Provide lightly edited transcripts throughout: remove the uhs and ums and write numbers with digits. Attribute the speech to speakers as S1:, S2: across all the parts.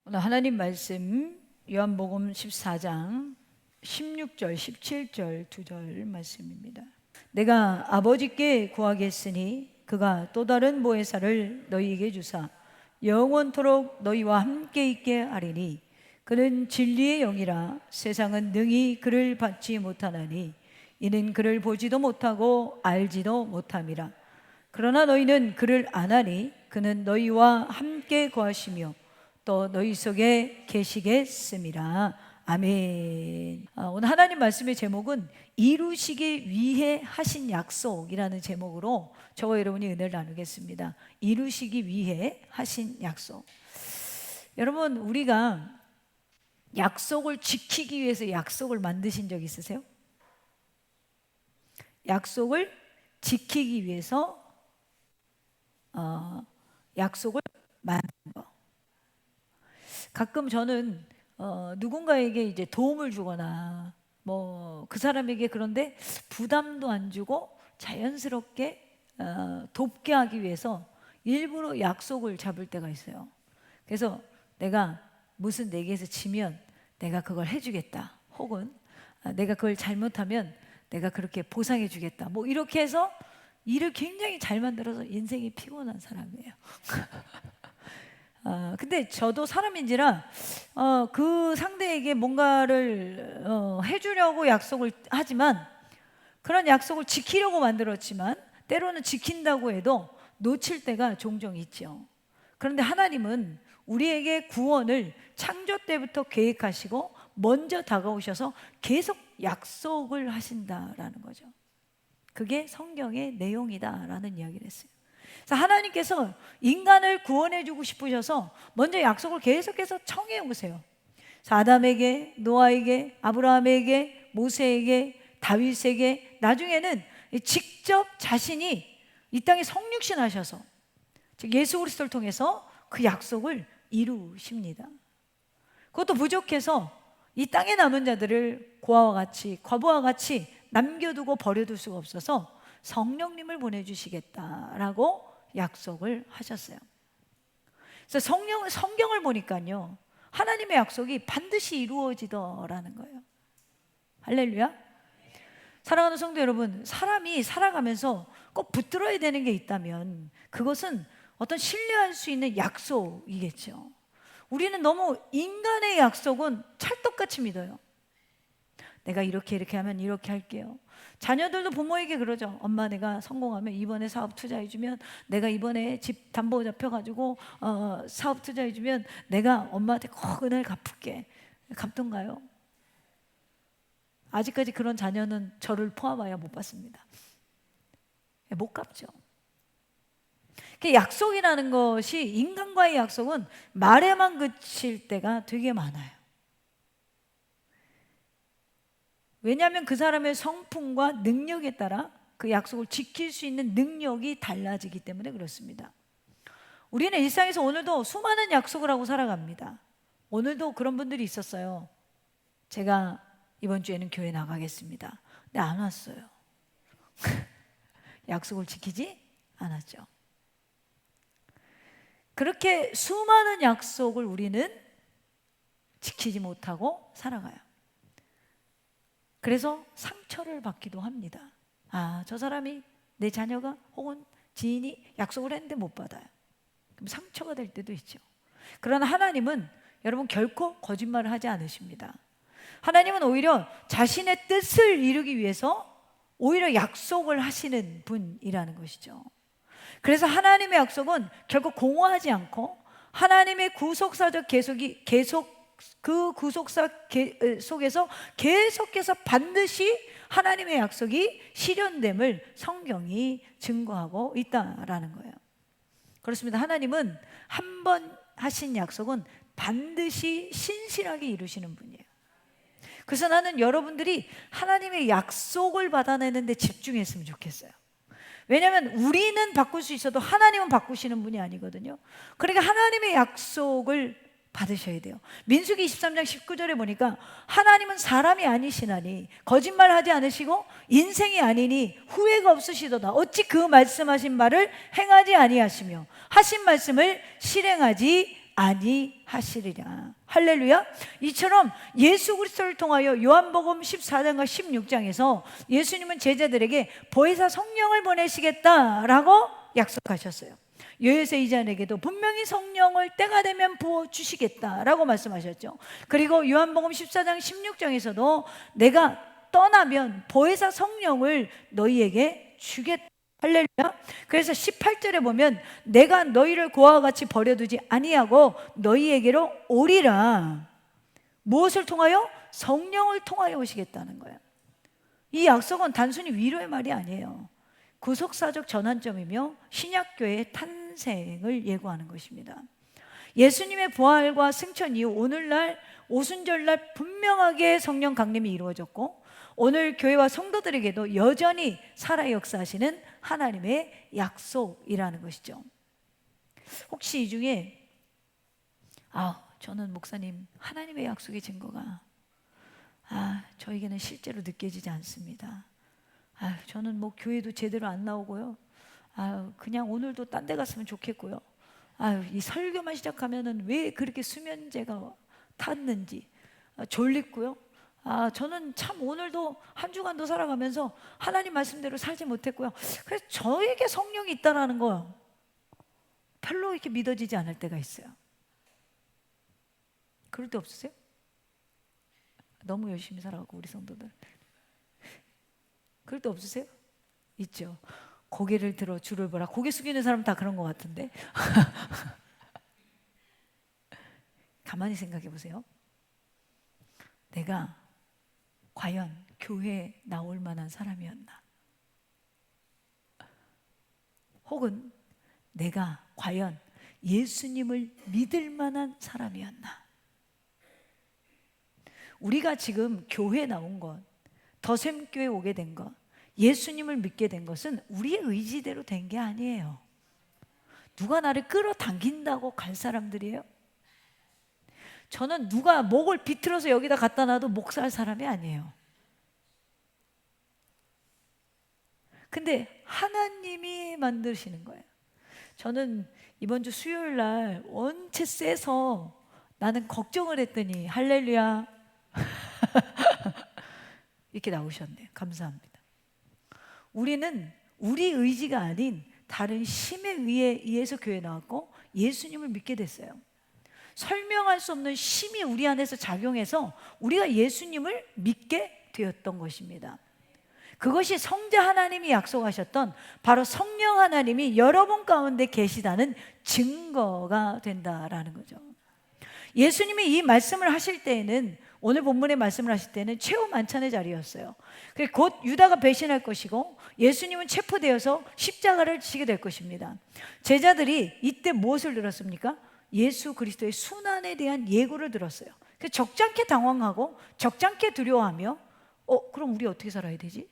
S1: 오늘 하나님 말씀 요한복음 14장 16절 17절 2절 말씀입니다. 내가 아버지께 구하겠으니 그가 또 다른 보혜사를 너희에게 주사 영원토록 너희와 함께 있게 하리니 그는 진리의 영이라 세상은 능히 그를 받지 못하나니 이는 그를 보지도 못하고 알지도 못함이라. 그러나 너희는 그를 아나니 그는 너희와 함께 거하시며 또 너희 속에 계시겠음이라. 아멘. 오늘 하나님 말씀의 제목은 이루시기 위해 하신 약속이라는 제목으로 저와 여러분이 은혜를 나누겠습니다. 이루시기 위해 하신 약속. 여러분, 우리가 약속을 지키기 위해서 약속을 만드신 적 있으세요? 약속을 지키기 위해서 약속을 만든 거. 가끔 저는 누군가에게 이제 도움을 주거나 뭐 그 사람에게 그런데 부담도 안 주고 자연스럽게 돕게 하기 위해서 일부러 약속을 잡을 때가 있어요. 그래서 내가 무슨 내게서 지면 내가 그걸 해주겠다, 혹은 내가 그걸 잘못하면 내가 그렇게 보상해 주겠다, 뭐 이렇게 해서 일을 굉장히 잘 만들어서 인생이 피곤한 사람이에요. 근데 저도 사람인지라 그 상대에게 뭔가를 해주려고 약속을 하지만, 그런 약속을 지키려고 만들었지만 때로는 지킨다고 해도 놓칠 때가 종종 있죠. 그런데 하나님은 우리에게 구원을 창조 때부터 계획하시고 먼저 다가오셔서 계속 약속을 하신다라는 거죠. 그게 성경의 내용이다라는 이야기를 했어요. 그래서 하나님께서 인간을 구원해 주고 싶으셔서 먼저 약속을 계속해서 청해 오세요. 아담에게, 노아에게, 아브라함에게, 모세에게, 다윗에게, 나중에는 직접 자신이 이 땅에 성육신하셔서 즉 예수 그리스도를 통해서 그 약속을 이루십니다. 그것도 부족해서 이 땅에 남은 자들을 고아와 같이, 과부와 같이 남겨두고 버려둘 수가 없어서 성령님을 보내주시겠다라고 약속을 하셨어요. 그래서 성경을 보니까요, 하나님의 약속이 반드시 이루어지더라는 거예요. 할렐루야. 사랑하는 성도 여러분, 사람이 살아가면서 꼭 붙들어야 되는 게 있다면 그것은 어떤 신뢰할 수 있는 약속이겠죠. 우리는 너무 인간의 약속은 찰떡같이 믿어요. 내가 이렇게 하면 이렇게 할게요. 자녀들도 부모에게 그러죠. 엄마, 내가 성공하면 이번에 사업 투자해주면, 내가 이번에 집 담보 잡혀가지고 사업 투자해주면 내가 엄마한테 꼭 은혜를 갚을게. 갚던가요? 아직까지 그런 자녀는 저를 포함하여 못 봤습니다. 못 갚죠. 약속이라는 것이, 인간과의 약속은 말에만 그칠 때가 되게 많아요. 왜냐하면 그 사람의 성품과 능력에 따라 그 약속을 지킬 수 있는 능력이 달라지기 때문에 그렇습니다. 우리는 일상에서 오늘도 수많은 약속을 하고 살아갑니다. 오늘도 그런 분들이 있었어요. 제가 이번 주에는 교회 나가겠습니다. 근데 안 왔어요. 약속을 지키지 않았죠. 그렇게 수많은 약속을 우리는 지키지 못하고 살아가요. 그래서 상처를 받기도 합니다. 저 사람이, 내 자녀가 혹은 지인이 약속을 했는데 못 받아요. 그럼 상처가 될 때도 있죠. 그러나 하나님은 여러분 결코 거짓말을 하지 않으십니다. 하나님은 오히려 자신의 뜻을 이루기 위해서 오히려 약속을 하시는 분이라는 것이죠. 그래서 하나님의 약속은 결코 공허하지 않고, 하나님의 구속사적 그 구속사 속에서 계속해서 반드시 하나님의 약속이 실현됨을 성경이 증거하고 있다라는 거예요. 그렇습니다. 하나님은 한 번 하신 약속은 반드시 신실하게 이루시는 분이에요. 그래서 나는 여러분들이 하나님의 약속을 받아내는 데 집중했으면 좋겠어요. 왜냐하면 우리는 바꿀 수 있어도 하나님은 바꾸시는 분이 아니거든요. 그러니까 하나님의 약속을 받으셔야 돼요. 민수기 23장 19절에 보니까 하나님은 사람이 아니시나니 거짓말하지 않으시고 인생이 아니니 후회가 없으시도다. 어찌 그 말씀하신 말을 행하지 아니하시며 하신 말씀을 실행하지 아니하시리라. 할렐루야. 이처럼 예수 그리스도를 통하여 요한복음 14장과 16장에서 예수님은 제자들에게 보혜사 성령을 보내시겠다라고 약속하셨어요. 여여세 이자에게도 분명히 성령을 때가 되면 부어주시겠다라고 말씀하셨죠. 그리고 요한복음 14장 16장에서도 내가 떠나면 보혜사 성령을 너희에게 주겠다. 할렐루야. 그래서 18절에 보면 내가 너희를 고아와 같이 버려두지 아니하고 너희에게로 오리라. 무엇을 통하여? 성령을 통하여 오시겠다는 거예요. 이 약속은 단순히 위로의 말이 아니에요. 구속사적 전환점이며 신약교회의 탄생을 예고하는 것입니다. 예수님의 부활과 승천 이후 오늘날 오순절날 분명하게 성령 강림이 이루어졌고 오늘 교회와 성도들에게도 여전히 살아 역사하시는 하나님의 약속이라는 것이죠. 혹시 이 중에 저는 목사님 하나님의 약속의 증거가 저에게는 실제로 느껴지지 않습니다. 저는 뭐 교회도 제대로 안 나오고요. 그냥 오늘도 딴 데 갔으면 좋겠고요. 이 설교만 시작하면은 왜 그렇게 수면제가 탔는지 졸립고요. 저는 참 오늘도 한 주간도 살아가면서 하나님 말씀대로 살지 못했고요. 그래서 저에게 성령이 있다라는 거 별로 이렇게 믿어지지 않을 때가 있어요. 그럴 때 없으세요? 너무 열심히 살아가고 우리 성도들 그럴 때 없으세요? 있죠. 고개를 들어 주를 보라. 고개 숙이는 사람 다 그런 것 같은데 가만히 생각해 보세요. 내가 과연 교회에 나올 만한 사람이었나? 혹은 내가 과연 예수님을 믿을 만한 사람이었나? 우리가 지금 교회에 나온 것, 더샘교회에 오게 된 것, 예수님을 믿게 된 것은 우리의 의지대로 된 게 아니에요. 누가 나를 끌어당긴다고 갈 사람들이에요? 저는 누가 목을 비틀어서 여기다 갖다 놔도 목살 사람이 아니에요. 근데 하나님이 만드시는 거예요. 저는 이번 주 수요일 날 원체 세서 나는 걱정을 했더니 할렐루야 이렇게 나오셨네요. 감사합니다. 우리는 우리 의지가 아닌 다른 힘에 의해서 교회에 나왔고 예수님을 믿게 됐어요. 설명할 수 없는 힘이 우리 안에서 작용해서 우리가 예수님을 믿게 되었던 것입니다. 그것이 성자 하나님이 약속하셨던 바로 성령 하나님이 여러분 가운데 계시다는 증거가 된다라는 거죠. 예수님이 이 말씀을 하실 때에는 오늘 본문의 말씀을 하실 때는 최후 만찬의 자리였어요. 곧 유다가 배신할 것이고 예수님은 체포되어서 십자가를 지게 될 것입니다. 제자들이 이때 무엇을 들었습니까? 예수 그리스도의 순환에 대한 예고를 들었어요. 적잖게 당황하고 적잖게 두려워하며 그럼 우리 어떻게 살아야 되지?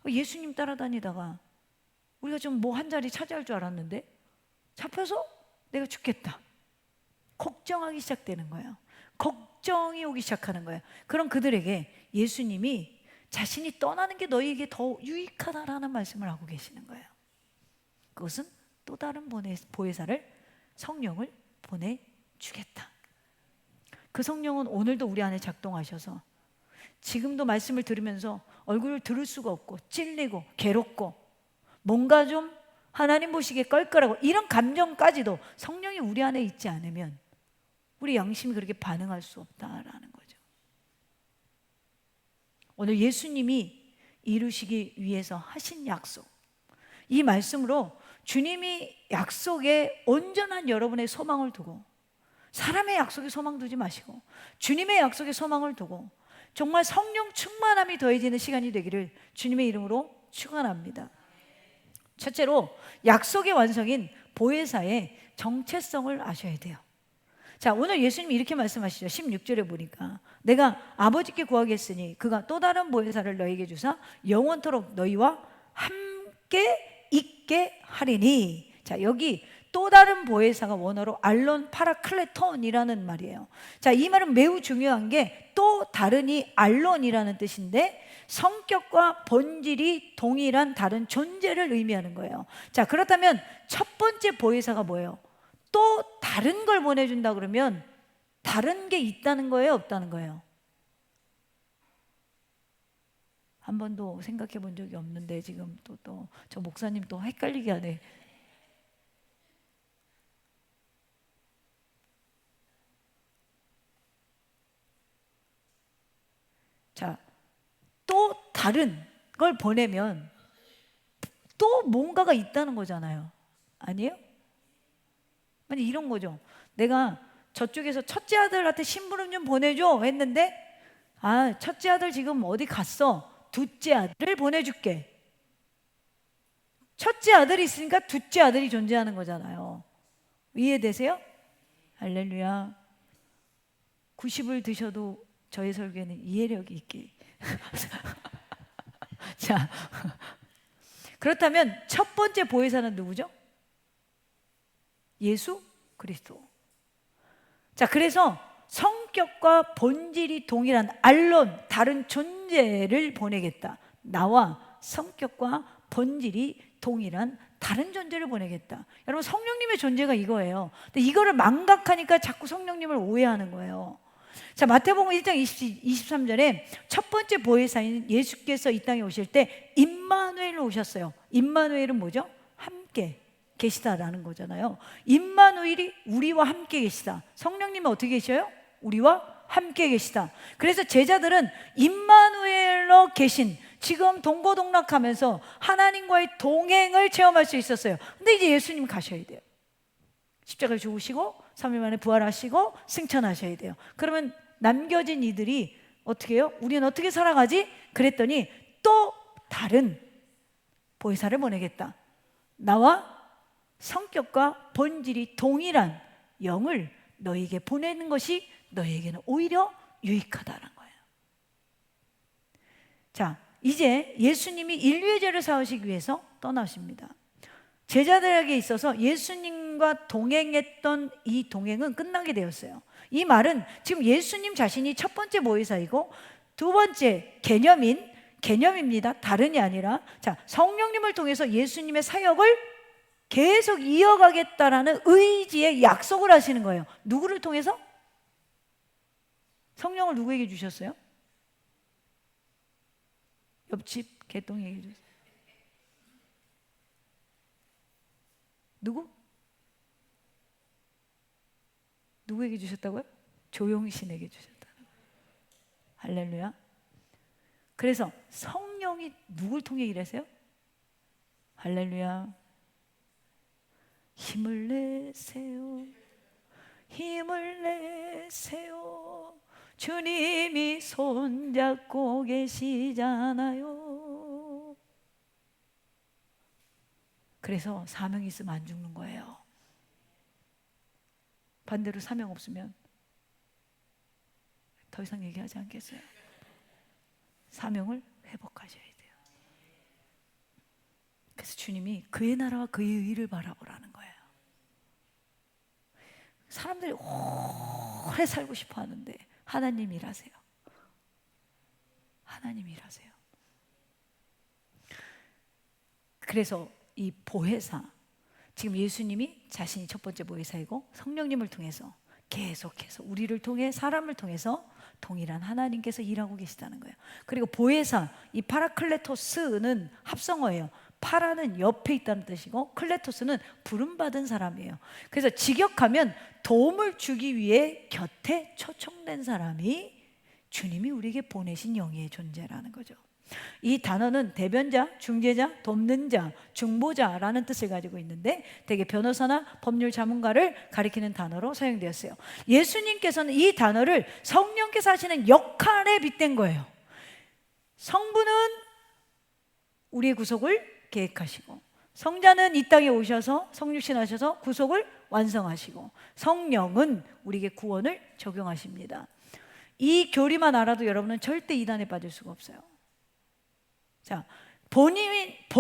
S1: 예수님 따라다니다가 우리가 좀 뭐 한 자리 차지할 줄 알았는데 잡혀서 내가 죽겠다. 걱정하기 시작되는 거예요. 걱정이 오기 시작하는 거예요. 그럼 그들에게 예수님이 자신이 떠나는 게 너희에게 더 유익하다라는 말씀을 하고 계시는 거예요. 그것은 또 다른 보혜사를 성령을 보내주겠다. 그 성령은 오늘도 우리 안에 작동하셔서 지금도 말씀을 들으면서 얼굴을 들을 수가 없고 찔리고 괴롭고 뭔가 좀 하나님 보시기에 껄끄라고 이런 감정까지도 성령이 우리 안에 있지 않으면 우리 양심이 그렇게 반응할 수 없다라는 거죠. 오늘 예수님이 이루시기 위해서 하신 약속, 이 말씀으로 주님이 약속에 온전한 여러분의 소망을 두고 사람의 약속에 소망 두지 마시고 주님의 약속에 소망을 두고 정말 성령 충만함이 더해지는 시간이 되기를 주님의 이름으로 축원합니다. 첫째로 약속의 완성인 보혜사의 정체성을 아셔야 돼요. 자, 오늘 예수님이 이렇게 말씀하시죠. 16절에 보니까 내가 아버지께 구하겠으니 그가 또 다른 보혜사를 너희에게 주사 영원토록 너희와 함께 있게 하리니. 자, 여기 또 다른 보혜사가 원어로 알론 파라클레톤이라는 말이에요. 자, 이 말은 매우 중요한 게 또 다르니 알론이라는 뜻인데 성격과 본질이 동일한 다른 존재를 의미하는 거예요. 자, 그렇다면 첫 번째 보혜사가 뭐예요? 또 다른 걸 보내준다 그러면 다른 게 있다는 거예요, 없다는 거예요? 한 번도 생각해 본 적이 없는데 지금 또 저 목사님 또 헷갈리게 하네. 자, 또 다른 걸 보내면 또 뭔가가 있다는 거잖아요. 아니에요? 아니 이런 거죠. 내가 저쪽에서 첫째 아들한테 심부름 좀 보내줘 했는데, 아, 첫째 아들 지금 어디 갔어? 둘째 아들을 보내줄게. 첫째 아들이 있으니까 둘째 아들이 존재하는 거잖아요. 이해되세요? 할렐루야. 90을 드셔도 저의 설교에는 이해력이 있게. 자, 그렇다면 첫 번째 보혜사는 누구죠? 예수 그리스도. 자, 그래서 성격과 본질이 동일한 알론, 다른 존재를 보내겠다. 나와 성격과 본질이 동일한 다른 존재를 보내겠다. 여러분, 성령님의 존재가 이거예요. 근데 이거를 망각하니까 자꾸 성령님을 오해하는 거예요. 자, 마태복음 1장 23절에 첫 번째 보혜사인 예수께서 이 땅에 오실 때 임마누엘로 오셨어요. 임마누엘은 뭐죠? 함께 계시다라는 거잖아요. 임마누엘이 우리와 함께 계시다. 성령님은 어떻게 계셔요? 우리와 함께 계시다. 그래서 제자들은 임마누엘로 계신, 지금 동고동락하면서 하나님과의 동행을 체험할 수 있었어요. 근데 이제 예수님 가셔야 돼요. 십자가를 죽으시고 3일 만에 부활하시고 승천하셔야 돼요. 그러면 남겨진 이들이 어떻게 해요? 우리는 어떻게 살아가지? 그랬더니 또 다른 보혜사를 보내겠다. 나와 성격과 본질이 동일한 영을 너에게 보내는 것이 너에게는 오히려 유익하다는 거예요. 자, 이제 예수님이 인류의 죄를 사하시기 위해서 떠나십니다. 제자들에게 있어서 예수님과 동행했던 이 동행은 끝나게 되었어요. 이 말은 지금 예수님 자신이 첫 번째 보혜사이고 두 번째 개념입니다. 다른이 아니라, 자, 성령님을 통해서 예수님의 사역을 계속 이어가겠다라는 의지의 약속을 하시는 거예요. 누구를 통해서? 성령을 누구에게 주셨어요? 옆집 개똥에게 주셨어요. 누구에게 주셨다고요? 조용신에게 주셨다는 거예요. 할렐루야. 그래서 성령이 누굴 통해 일하세요? 할렐루야. 힘을 내세요. 힘을 내세요. 주님이 손잡고 계시잖아요. 그래서 사명이 있으면 안 죽는 거예요. 반대로 사명 없으면 더 이상 얘기하지 않겠어요. 사명을 회복하셔야 돼요. 그래서 주님이 그의 나라와 그의 의를 바라보라는 거예요. 사람들이 오래 살고 싶어 하는데 하나님 일하세요. 하나님 일하세요. 그래서 이 보혜사, 지금 예수님이 자신이 첫 번째 보혜사이고 성령님을 통해서 계속해서 우리를 통해 사람을 통해서 동일한 하나님께서 일하고 계시다는 거예요. 그리고 보혜사, 이 파라클레토스는 합성어예요. 파라는 옆에 있다는 뜻이고 클레토스는 부름받은 사람이에요. 그래서 직역하면 도움을 주기 위해 곁에 초청된 사람이 주님이 우리에게 보내신 영의 존재라는 거죠. 이 단어는 대변자, 중재자, 돕는 자, 중보자라는 뜻을 가지고 있는데 대개 변호사나 법률 자문가를 가리키는 단어로 사용되었어요. 예수님께서는 이 단어를 성령께서 하시는 역할에 빗댄 거예요. 성부는 우리의 구속을 계획하시고, 성자는 이 땅에 오셔서 성육신 하셔서 구속을 완성하시고, 성령은 우리에게 구원을 적용하십니다. 이 교리만 알아도 여러분은 절대 이단에 빠질 수가 없어요. 자, 본질이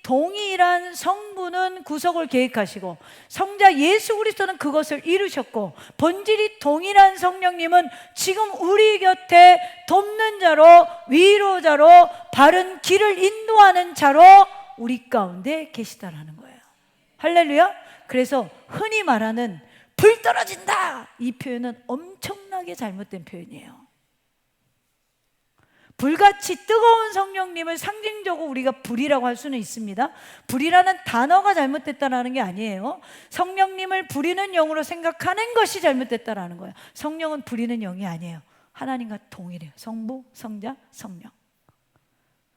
S1: 동일한 성부는 구속을 계획하시고 성자 예수 그리스도는 그것을 이루셨고, 본질이 동일한 성령님은 지금 우리 곁에 돕는 자로, 위로자로, 바른 길을 인도하는 자로 우리 가운데 계시다라는 거예요. 할렐루야. 그래서 흔히 말하는 불 떨어진다, 이 표현은 엄청나게 잘못된 표현이에요. 불같이 뜨거운 성령님을 상징적으로 우리가 불이라고 할 수는 있습니다. 불이라는 단어가 잘못됐다는 게 아니에요. 성령님을 부리는 영으로 생각하는 것이 잘못됐다는 거예요. 성령은 부리는 영이 아니에요. 하나님과 동일해요. 성부, 성자, 성령.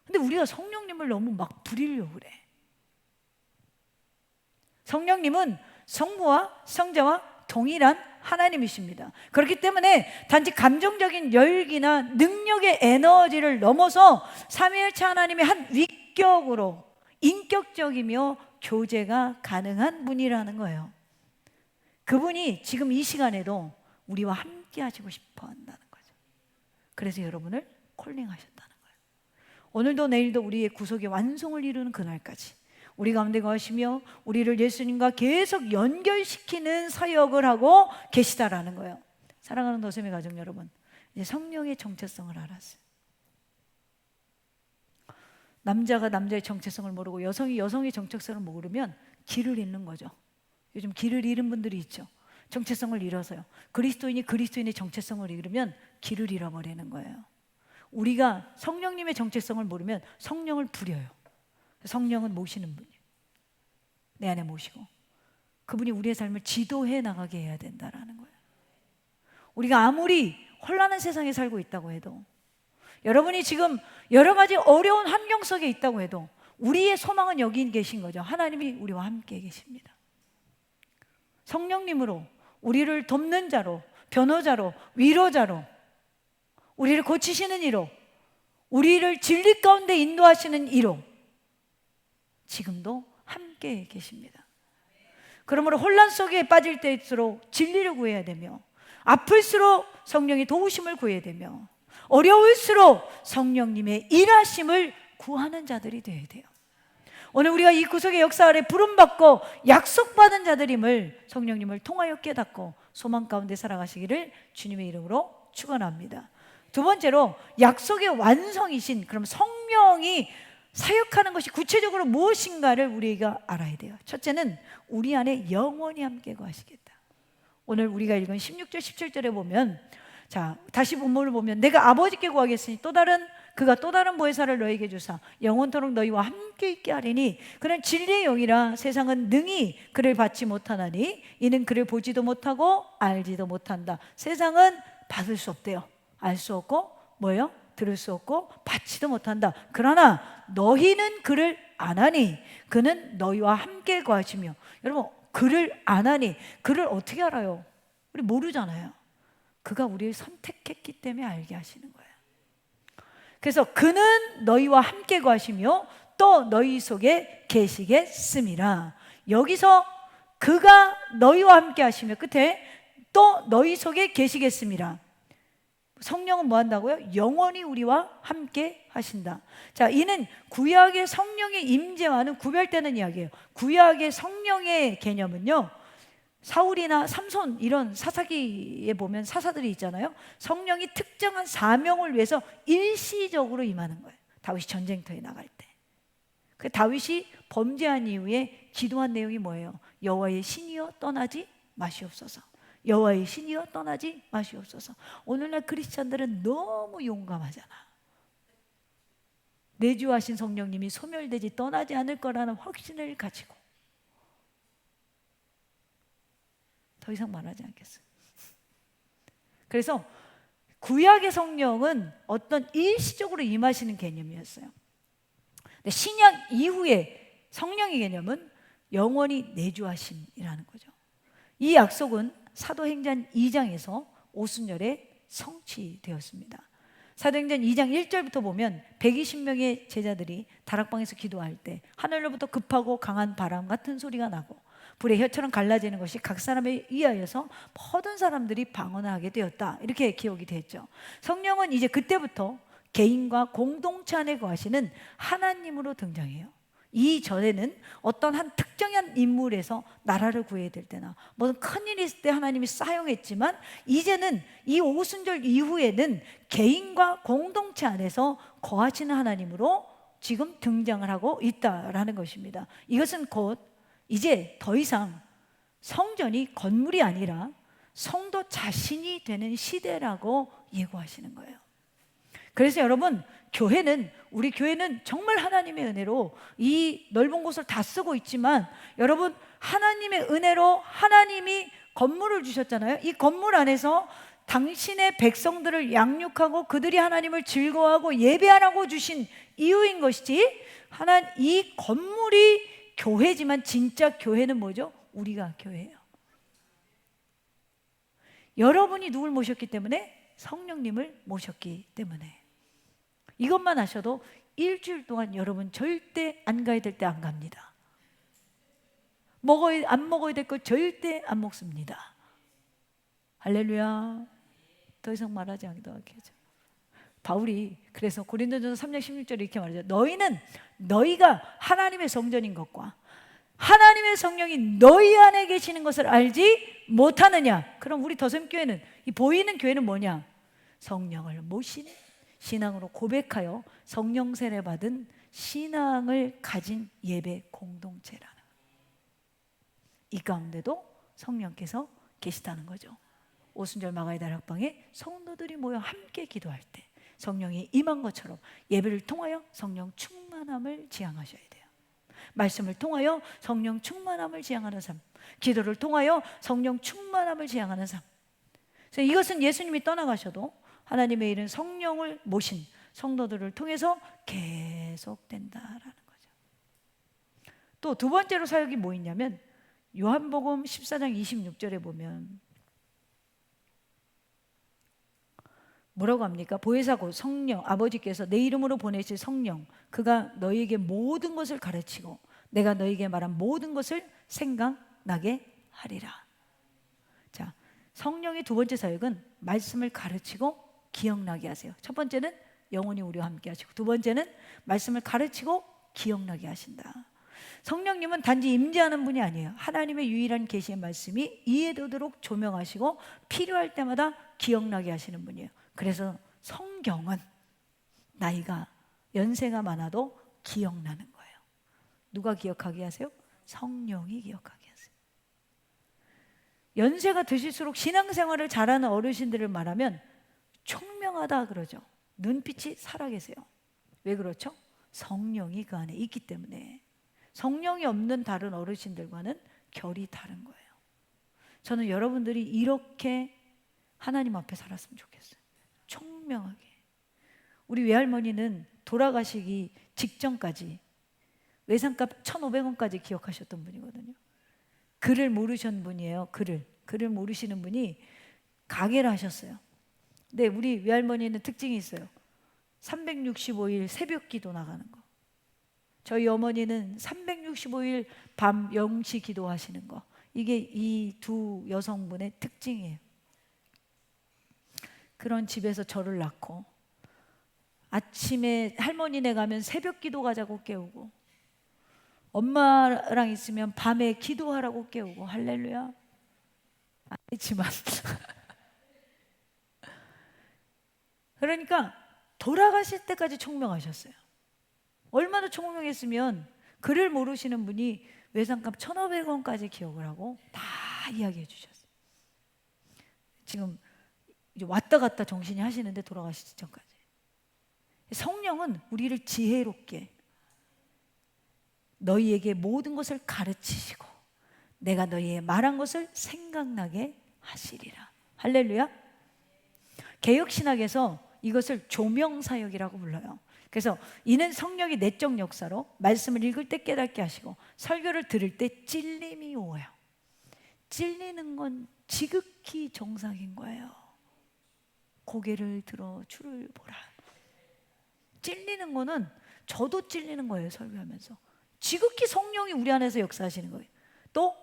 S1: 근데 우리가 성령님을 너무 막 부리려고 그래. 성령님은 성부와 성자와 동일한 하나님이십니다. 그렇기 때문에 단지 감정적인 열기나 능력의 에너지를 넘어서 삼위일체 하나님의 한 위격으로 인격적이며 교제가 가능한 분이라는 거예요. 그분이 지금 이 시간에도 우리와 함께 하시고 싶어 한다는 거죠. 그래서 여러분을 콜링하셨다는 거예요. 오늘도 내일도 우리의 구속의 완성을 이루는 그날까지 우리 가운데 거하시며 우리를 예수님과 계속 연결시키는 사역을 하고 계시다라는 거예요. 사랑하는 더셈의 가족 여러분, 이제 성령의 정체성을 알았어요. 남자가 남자의 정체성을 모르고 여성이 여성의 정체성을 모르면 길을 잃는 거죠. 요즘 길을 잃은 분들이 있죠. 정체성을 잃어서요. 그리스도인이 그리스도인의 정체성을 잃으면 길을 잃어버리는 거예요. 우리가 성령님의 정체성을 모르면 성령을 부려요. 성령은 모시는 분이에요. 내 안에 모시고 그분이 우리의 삶을 지도해 나가게 해야 된다라는 거예요. 우리가 아무리 혼란한 세상에 살고 있다고 해도, 여러분이 지금 여러 가지 어려운 환경 속에 있다고 해도 우리의 소망은 여기 계신 거죠. 하나님이 우리와 함께 계십니다. 성령님으로 우리를 돕는 자로, 변호자로, 위로자로, 우리를 고치시는 이로, 우리를 진리 가운데 인도하시는 이로 지금도 함께 계십니다. 그러므로 혼란 속에 빠질 때일수록 진리를 구해야 되며, 아플수록 성령의 도우심을 구해야 되며, 어려울수록 성령님의 일하심을 구하는 자들이 되어야 돼요. 오늘 우리가 이 구속의 역사 아래 부름받고 약속받은 자들임을 성령님을 통하여 깨닫고 소망 가운데 살아가시기를 주님의 이름으로 축원합니다. 두 번째로, 약속의 완성이신 그럼 성령이 사역하는 것이 구체적으로 무엇인가를 우리가 알아야 돼요. 첫째는 우리 안에 영원히 함께 거하시겠다. 오늘 우리가 읽은 16절 17절에 보면, 자, 다시 본문을 보면, 내가 아버지께 구하겠으니 그가 또 다른 보혜사를 너에게 주사 영원토록 너희와 함께 있게 하리니 그는 진리의 영이라 세상은 능히 그를 받지 못하나니 이는 그를 보지도 못하고 알지도 못한다. 세상은 받을 수 없대요. 알 수 없고 뭐예요? 들을 수 없고 받지도 못한다. 그러나 너희는 그를 아나니 그는 너희와 함께 거하시며. 여러분, 그를 아나니, 그를 어떻게 알아요? 우리 모르잖아요. 그가 우리를 선택했기 때문에 알게 하시는 거예요. 그래서 그는 너희와 함께 거하시며 또 너희 속에 계시겠음이라. 여기서 그가 너희와 함께 하시며 끝에 또 너희 속에 계시겠음이라. 성령은 뭐 한다고요? 영원히 우리와 함께 하신다. 자, 이는 구약의 성령의 임재와는 구별되는 이야기예요. 구약의 성령의 개념은요, 사울이나 삼손 이런 사사기에 보면 사사들이 있잖아요. 성령이 특정한 사명을 위해서 일시적으로 임하는 거예요. 다윗이 전쟁터에 나갈 때. 그 다윗이 범죄한 이후에 기도한 내용이 뭐예요? 여호와의 신이여 떠나지 마시옵소서. 여호와의 신이여 떠나지 마시옵소서. 오늘날 크리스찬들은 너무 용감하잖아. 내주하신 성령님이 소멸되지 떠나지 않을 거라는 확신을 가지고. 더 이상 말하지 않겠어요. 그래서 구약의 성령은 어떤 일시적으로 임하시는 개념이었어요. 근데 신약 이후의 성령의 개념은 영원히 내주하심이라는 거죠. 이 약속은 사도행전 2장에서 오순절에 성취되었습니다. 사도행전 2장 1절부터 보면 120명의 제자들이 다락방에서 기도할 때 하늘로부터 급하고 강한 바람 같은 소리가 나고 불의 혀처럼 갈라지는 것이 각 사람에 의하여서 모든 사람들이 방언을 하게 되었다. 이렇게 기록이 됐죠. 성령은 이제 그때부터 개인과 공동체 안에 거하시는 하나님으로 등장해요. 이전에는 어떤 한 특정한 인물에서 나라를 구해야 될 때나 무슨 큰일이 있을 때 하나님이 사용했지만, 이제는 이 오순절 이후에는 개인과 공동체 안에서 거하시는 하나님으로 지금 등장을 하고 있다라는 것입니다. 이것은 곧 이제 더 이상 성전이 건물이 아니라 성도 자신이 되는 시대라고 예고하시는 거예요. 그래서 여러분, 우리 교회는 정말 하나님의 은혜로 이 넓은 곳을 다 쓰고 있지만, 여러분, 하나님의 은혜로 하나님이 건물을 주셨잖아요. 이 건물 안에서 당신의 백성들을 양육하고 그들이 하나님을 즐거워하고 예배하라고 주신 이유인 것이지, 이 건물이 교회지만 진짜 교회는 뭐죠? 우리가 교회예요. 여러분이 누굴 모셨기 때문에? 성령님을 모셨기 때문에. 이것만 하셔도 일주일 동안 여러분 절대 안 가야 될 때 안 갑니다. 안 먹어야 될 거 절대 안 먹습니다. 할렐루야. 더 이상 말하지 않도록 하죠. 바울이 그래서 고린도전서 3장 16절에 이렇게 말하죠. 너희가 하나님의 성전인 것과 하나님의 성령이 너희 안에 계시는 것을 알지 못하느냐. 그럼 우리 더샘교회는, 이 보이는 교회는 뭐냐? 성령을 모신, 신앙으로 고백하여 성령 세례 받은 신앙을 가진 예배 공동체라는, 이 가운데도 성령께서 계시다는 거죠. 오순절 마가의 다락방에 성도들이 모여 함께 기도할 때 성령이 임한 것처럼 예배를 통하여 성령 충만함을 지향하셔야 돼요. 말씀을 통하여 성령 충만함을 지향하는 삶, 기도를 통하여 성령 충만함을 지향하는 삶. 그래서 이것은 예수님이 떠나가셔도 하나님의 일은 성령을 모신 성도들을 통해서 계속된다라는 거죠. 또 두 번째로 사역이 뭐 있냐면, 요한복음 14장 26절에 보면 뭐라고 합니까? 보혜사 곧 성령, 아버지께서 내 이름으로 보내실 성령, 그가 너희에게 모든 것을 가르치고 내가 너희에게 말한 모든 것을 생각나게 하리라. 자, 성령의 두 번째 사역은 말씀을 가르치고 기억나게 하세요. 첫 번째는 영원히 우리와 함께 하시고, 두 번째는 말씀을 가르치고 기억나게 하신다. 성령님은 단지 임재하는 분이 아니에요. 하나님의 유일한 계시의 말씀이 이해되도록 조명하시고 필요할 때마다 기억나게 하시는 분이에요. 그래서 성경은 연세가 많아도 기억나는 거예요. 누가 기억하게 하세요? 성령이 기억하게 하세요. 연세가 드실수록 신앙생활을 잘하는 어르신들을 말하면 총명하다 그러죠. 눈빛이 살아계세요. 왜 그렇죠? 성령이 그 안에 있기 때문에. 성령이 없는 다른 어르신들과는 결이 다른 거예요. 저는 여러분들이 이렇게 하나님 앞에 살았으면 좋겠어요. 총명하게. 우리 외할머니는 돌아가시기 직전까지 외상값 1,500원까지 기억하셨던 분이거든요. 글을 모르신 분이에요. 글을 모르시는 분이 가게를 하셨어요. 근데 우리 외할머니는 특징이 있어요. 365일 새벽 기도 나가는 거. 저희 어머니는 365일 밤 0시 기도하시는 거. 이게 이 두 여성분의 특징이에요. 그런 집에서 저를 낳고 아침에 할머니네 가면 새벽 기도 가자고 깨우고, 엄마랑 있으면 밤에 기도하라고 깨우고. 할렐루야. 아니지만 그러니까 돌아가실 때까지 총명하셨어요. 얼마나 총명했으면 글을 모르시는 분이 외상값 1,500원까지 기억을 하고 다 이야기해 주셨어요. 지금 이제 왔다 갔다 정신이 하시는데, 돌아가시기 전까지. 성령은 우리를 지혜롭게 너희에게 모든 것을 가르치시고 내가 너희의 말한 것을 생각나게 하시리라. 할렐루야. 개역신학에서 이것을 조명사역이라고 불러요. 그래서 이는 성령의 내적 역사로 말씀을 읽을 때 깨닫게 하시고 설교를 들을 때 찔림이 오요. 찔리는 건 지극히 정상인 거예요. 고개를 들어 주를 보라. 찔리는 거는 저도 찔리는 거예요. 설교하면서 지극히 성령이 우리 안에서 역사하시는 거예요. 또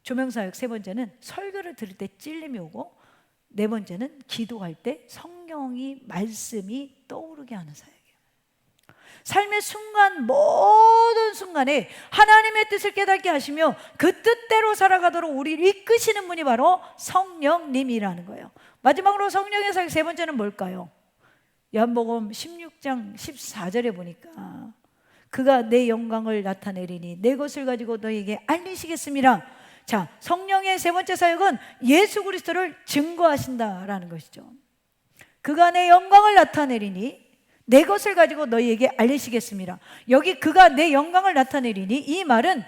S1: 조명사역 세 번째는 설교를 들을 때 찔림이 오고, 네 번째는 기도할 때 성령이 말씀이 떠오르게 하는 사역이에요. 삶의 순간, 모든 순간에 하나님의 뜻을 깨닫게 하시며 그 뜻대로 살아가도록 우리를 이끄시는 분이 바로 성령님이라는 거예요. 마지막으로 성령의 사역 세 번째는 뭘까요? 요한복음 16장 14절에 보니까 그가 내 영광을 나타내리니 내 것을 가지고 너에게 알리시겠습니다. 자, 성령의 세 번째 사역은 예수 그리스도를 증거하신다라는 것이죠. 그가 내 영광을 나타내리니 내 것을 가지고 너희에게 알리시겠습니다. 여기 그가 내 영광을 나타내리니, 이 말은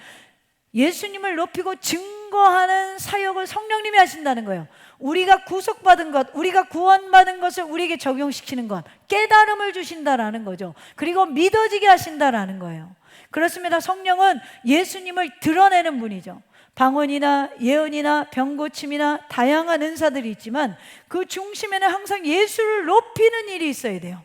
S1: 예수님을 높이고 증거하는 사역을 성령님이 하신다는 거예요. 우리가 구속받은 것, 우리가 구원받은 것을 우리에게 적용시키는 것, 깨달음을 주신다라는 거죠. 그리고 믿어지게 하신다라는 거예요. 그렇습니다. 성령은 예수님을 드러내는 분이죠. 방언이나 예언이나 병고침이나 다양한 은사들이 있지만 그 중심에는 항상 예수를 높이는 일이 있어야 돼요.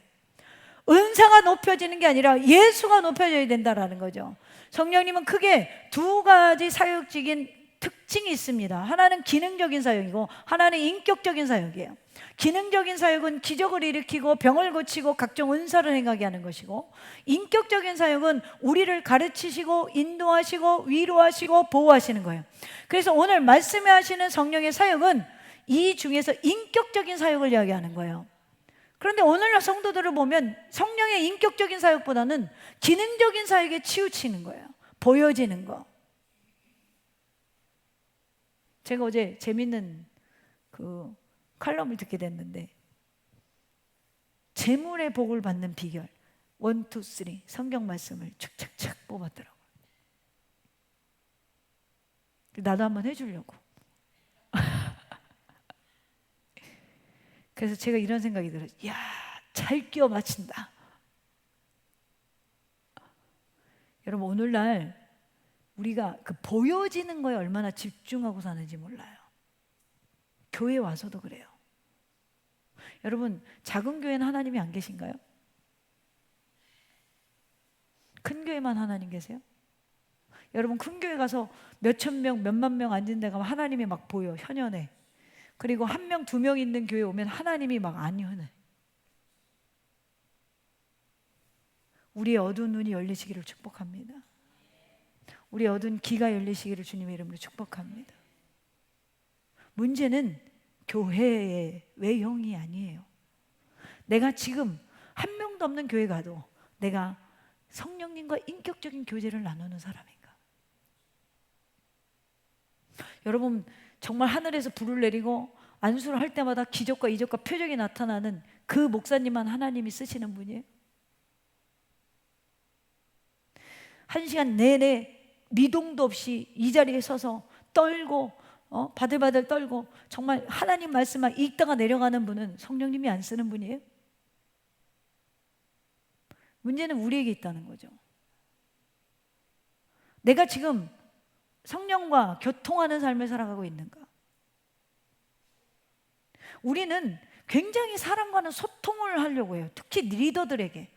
S1: 은사가 높여지는 게 아니라 예수가 높여져야 된다라는 거죠. 성령님은 크게 두 가지 사역적인 특징이 있습니다. 하나는 기능적인 사역이고 하나는 인격적인 사역이에요. 기능적인 사역은 기적을 일으키고 병을 고치고 각종 은사를 행하게 하는 것이고, 인격적인 사역은 우리를 가르치시고 인도하시고 위로하시고 보호하시는 거예요. 그래서 오늘 말씀에 하시는 성령의 사역은 이 중에서 인격적인 사역을 이야기하는 거예요. 그런데 오늘날 성도들을 보면 성령의 인격적인 사역보다는 기능적인 사역에 치우치는 거예요. 보여지는 거. 제가 어제 재밌는 그 칼럼을 듣게 됐는데, 재물의 복을 받는 비결 1, 2, 3 성경 말씀을 착착착 뽑았더라고요. 나도 한번 해주려고. 그래서 제가 이런 생각이 들어요. 이야, 잘 끼워 맞춘다. 여러분, 오늘날 우리가 그 보여지는 거에 얼마나 집중하고 사는지 몰라요. 교회 와서도 그래요. 여러분, 작은 교회는 하나님이 안 계신가요? 큰 교회만 하나님 계세요? 여러분, 큰 교회 가서 몇천 명, 몇만 명 앉은 데 가면 하나님이 막 보여, 현현해. 그리고 한 명, 두 명 있는 교회 오면 하나님이 막 안 현해. 우리의 어두운 눈이 열리시기를 축복합니다. 우리의 어두운 귀가 열리시기를 주님의 이름으로 축복합니다. 문제는 교회의 외형이 아니에요. 내가 지금 한 명도 없는 교회 가도 내가 성령님과 인격적인 교제를 나누는 사람인가? 여러분, 정말 하늘에서 불을 내리고 안수를 할 때마다 기적과 이적과 표적이 나타나는 그 목사님만 하나님이 쓰시는 분이에요. 한 시간 내내 미동도 없이 이 자리에 서서 떨고 바들바들 떨고 정말 하나님 말씀만 읽다가 내려가는 분은 성령님이 안 쓰는 분이에요. 문제는 우리에게 있다는 거죠. 내가 지금 성령과 교통하는 삶을 살아가고 있는가? 우리는 굉장히 사람과는 소통을 하려고 해요. 특히 리더들에게.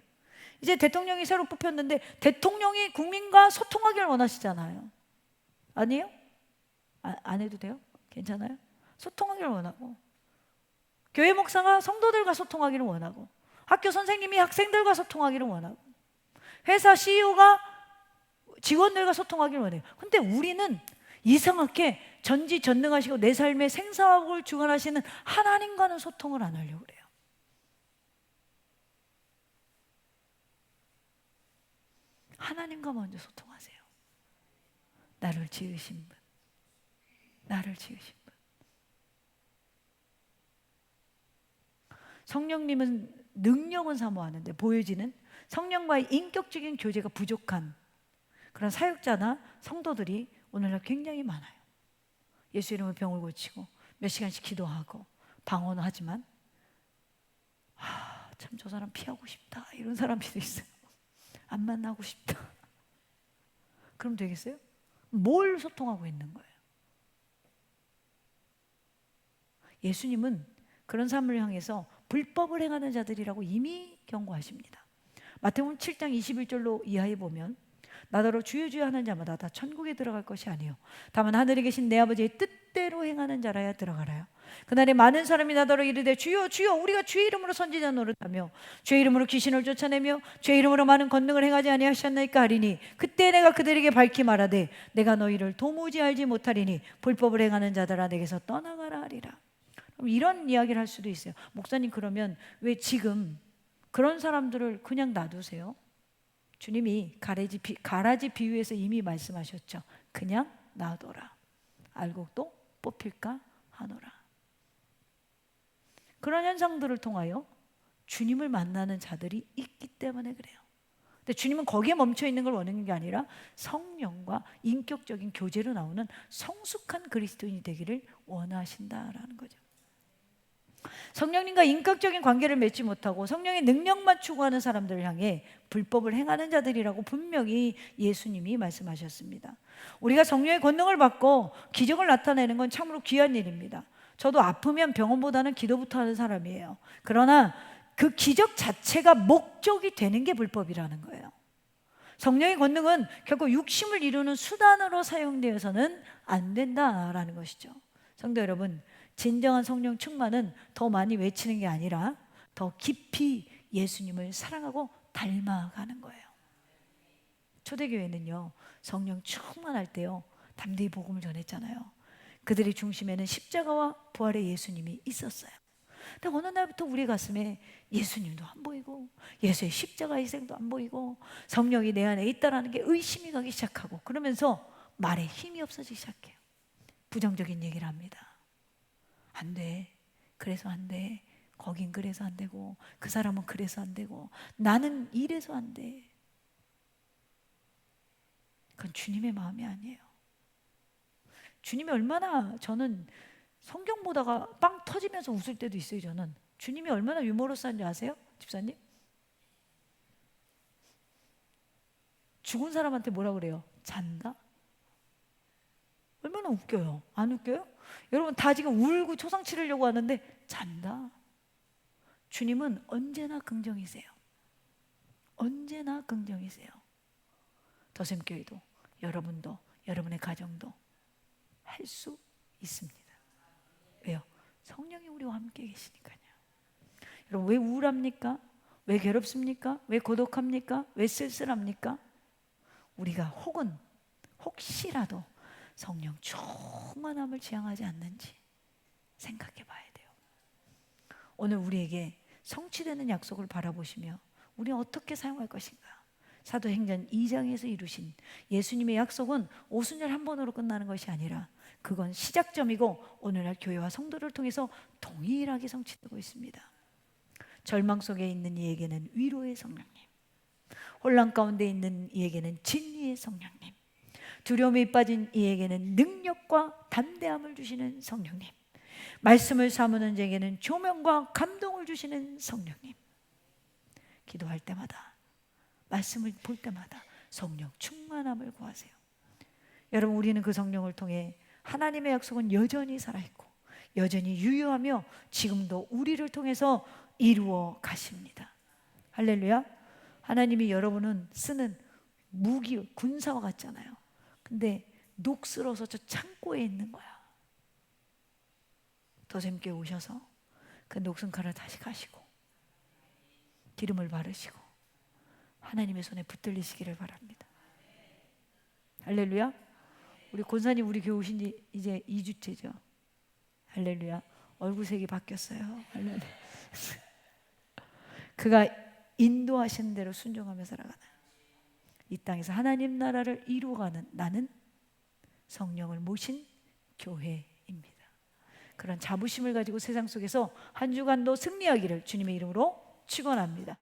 S1: 이제 대통령이 새로 뽑혔는데 대통령이 국민과 소통하기를 원하시잖아요. 아니에요? 안 해도 돼요? 괜찮아요? 소통하기를 원하고, 교회 목사가 성도들과 소통하기를 원하고, 학교 선생님이 학생들과 소통하기를 원하고, 회사 CEO가 직원들과 소통하기를 원해요. 근데 우리는 이상하게 전지전능하시고 내 삶의 생사학을 주관하시는 하나님과는 소통을 안 하려고 그래요. 하나님과 먼저 소통하세요. 나를 지으신 분, 나를 지으신 분. 성령님은 능력은 사모하는데 보여지는 성령과의 인격적인 교제가 부족한 그런 사역자나 성도들이 오늘날 굉장히 많아요. 예수 이름으로 병을 고치고 몇 시간씩 기도하고 방언하지만 참 저 사람 피하고 싶다 이런 사람들도 있어요. 안 만나고 싶다. 그럼 되겠어요? 뭘 소통하고 있는 거예요? 예수님은 그런 사람을 향해서 불법을 행하는 자들이라고 이미 경고하십니다. 마태복음 7장 21절로 이하에 보면 나더러 주여 주여 하는 자마다 다 천국에 들어갈 것이 아니요 다만 하늘에 계신 내 아버지의 뜻대로 행하는 자라야 들어가라요. 그날에 많은 사람이 나더러 이르되 주여 주여 우리가 주의 이름으로 선지자 노릇하며 주의 이름으로 귀신을 쫓아내며 주의 이름으로 많은 권능을 행하지 아니하셨나이까 하리니 그때 내가 그들에게 밝히 말하되 내가 너희를 도무지 알지 못하리니 불법을 행하는 자들아 내게서 떠나가라 하리라. 그럼 이런 이야기를 할 수도 있어요. 목사님, 그러면 왜 지금 그런 사람들을 그냥 놔두세요? 주님이 가라지 비유에서 이미 말씀하셨죠. 그냥 놔둬라. 알고 또 뽑힐까 하노라. 그런 현상들을 통하여 주님을 만나는 자들이 있기 때문에 그래요. 근데 주님은 거기에 멈춰 있는 걸 원하는 게 아니라 성령과 인격적인 교제로 나오는 성숙한 그리스도인이 되기를 원하신다라는 거죠. 성령님과 인격적인 관계를 맺지 못하고 성령의 능력만 추구하는 사람들을 향해 불법을 행하는 자들이라고 분명히 예수님이 말씀하셨습니다. 우리가 성령의 권능을 받고 기적을 나타내는 건 참으로 귀한 일입니다. 저도 아프면 병원보다는 기도부터 하는 사람이에요. 그러나 그 기적 자체가 목적이 되는 게 불법이라는 거예요. 성령의 권능은 결코 육심을 이루는 수단으로 사용되어서는 안 된다라는 것이죠. 성도 여러분, 진정한 성령 충만은 더 많이 외치는 게 아니라 더 깊이 예수님을 사랑하고 닮아가는 거예요. 초대교회는요, 성령 충만할 때요, 담대히 복음을 전했잖아요. 그들의 중심에는 십자가와 부활의 예수님이 있었어요. 근데 어느 날부터 우리 가슴에 예수님도 안 보이고 예수의 십자가 희생도 안 보이고 성령이 내 안에 있다라는 게 의심이 가기 시작하고, 그러면서 말에 힘이 없어지기 시작해요. 부정적인 얘기를 합니다. 안 돼. 그래서 안 돼. 거긴 그래서 안 되고 그 사람은 그래서 안 되고 나는 이래서 안 돼. 그건 주님의 마음이 아니에요. 주님이 얼마나, 저는 성경 보다가 빵 터지면서 웃을 때도 있어요. 저는 주님이 얼마나 유머러스한지 아세요? 집사님? 죽은 사람한테 뭐라 그래요? 잔다? 얼마나 웃겨요. 안 웃겨요? 여러분 다 지금 울고 초상 치르려고 하는데 잔다. 주님은 언제나 긍정이세요. 언제나 긍정이세요. 더샘교회도, 여러분도, 여러분의 가정도 할 수 있습니다. 왜요? 성령이 우리와 함께 계시니까요. 여러분 왜 우울합니까? 왜 괴롭습니까? 왜 고독합니까? 왜 쓸쓸합니까? 우리가 혹시라도 성령 충만함을 지향하지 않는지 생각해 봐야 돼요. 오늘 우리에게 성취되는 약속을 바라보시며 우리는 어떻게 사용할 것인가? 사도행전 2장에서 이루신 예수님의 약속은 오순절 한 번으로 끝나는 것이 아니라 그건 시작점이고 오늘날 교회와 성도를 통해서 동일하게 성취되고 있습니다. 절망 속에 있는 이에게는 위로의 성령님, 혼란 가운데 있는 이에게는 진리의 성령님, 두려움에 빠진 이에게는 능력과 담대함을 주시는 성령님, 말씀을 사모하는 자에게는 조명과 감동을 주시는 성령님. 기도할 때마다, 말씀을 볼 때마다 성령 충만함을 구하세요. 여러분, 우리는 그 성령을 통해 하나님의 약속은 여전히 살아있고 여전히 유효하며 지금도 우리를 통해서 이루어 가십니다. 할렐루야. 하나님이 여러분은 쓰는 무기, 군사와 같잖아요. 근데 녹슬어서 저 창고에 있는 거야. 더샘께 오셔서 그 녹슨 칼을 다시 가시고 기름을 바르시고 하나님의 손에 붙들리시기를 바랍니다. 할렐루야. 우리 권사님 우리 교회 오신 지 이제 2주째죠. 할렐루야. 얼굴색이 바뀌었어요. 할렐루야. 그가 인도하시는 대로 순종하며 살아가는 이 땅에서 하나님 나라를 이루어가는 나는 성령을 모신 교회입니다. 그런 자부심을 가지고 세상 속에서 한 주간도 승리하기를 주님의 이름으로 축원합니다.